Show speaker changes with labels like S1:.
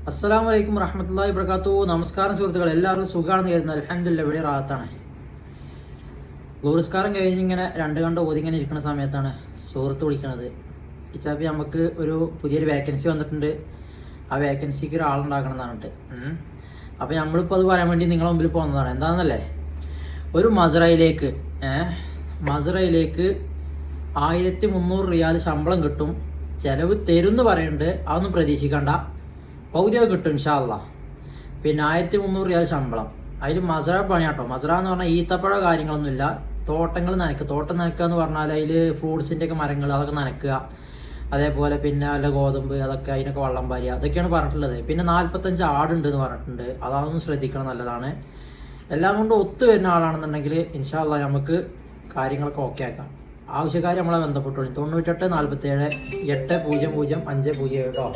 S1: അസ്സലാമു അലൈക്കും വറഹ്മത്തുള്ളാഹി വബറകാതുഹു. നമസ്കാരം സുഹൃത്തുക്കൾ, എല്ലാവരും സുഖമാണെന്ന് കരുതുന്നു. അൽഹംദുലില്ലാഹ് ഇവിടെ റാഹത്താണ്. ഗൗരസ്കാരം കഴിഞ്ഞിങ്ങനെ രണ്ട് കണ്ട് ഓതിങ്ങനെ ഇരിക്കുന്ന സമയത്താണ് സുഹൃത്ത് വിളിക്കണത്. ഇച്ചാപ്പി നമുക്ക് ഒരു പുതിയൊരു വേക്കൻസി വന്നിട്ടുണ്ട്, ആ വേക്കൻസിക്ക് ഒരാളുണ്ടാക്കണം എന്നാണ് പറഞ്ഞിട്ട്. അപ്പോൾ നമ്മളിപ്പോൾ അത് പറയാൻ വേണ്ടി നിങ്ങളുടെ മുമ്പിൽ പോകുന്നതാണ്. എന്താണെന്നല്ലേ, ഒരു മസ്റയിലേക്ക് 1300 റിയാൽ ശമ്പളം കിട്ടും. ചിലവ് തരുമെന്ന് പറയുന്നുണ്ട്, അതൊന്നും പ്രതീക്ഷിക്കണ്ട, പൗതിയൊക്കെ കിട്ടും ഇൻഷാ അല്ലാഹ്. പിന്നെ 1300 റിയാൽ ശമ്പളം. അതിൽ മസ്റ പണിയാട്ടോ. മസ്റ എന്ന് പറഞ്ഞാൽ ഈത്തപ്പഴ കാര്യങ്ങളൊന്നുമില്ല, തോട്ടങ്ങൾ നനയ്ക്കുക. തോട്ടം നനയ്ക്കുക എന്ന് പറഞ്ഞാൽ അതിൽ ഫ്രൂട്ട്സിൻ്റെ ഒക്കെ മരങ്ങൾ അതൊക്കെ നനയ്ക്കുക, അതേപോലെ പിന്നെ വല്ല ഗോതമ്പ് അതൊക്കെ അതിനൊക്കെ വള്ളം പാരുക, അതൊക്കെയാണ് പറഞ്ഞിട്ടുള്ളത്. പിന്നെ 45 ആടുണ്ട് എന്ന് പറഞ്ഞിട്ടുണ്ട്, അതൊന്നും ശ്രദ്ധിക്കണം, നല്ലതാണ്. എല്ലാം കൊണ്ട് ഒത്തു വരുന്ന ആളാണെന്നുണ്ടെങ്കിൽ ഇൻഷാ അല്ലാഹ് നമുക്ക് കാര്യങ്ങളൊക്കെ ഓക്കെ ആക്കാം. ആവശ്യക്കാർ നമ്മളെ ബന്ധപ്പെട്ടോളൂ. 98 47 800 507 കേട്ടോ.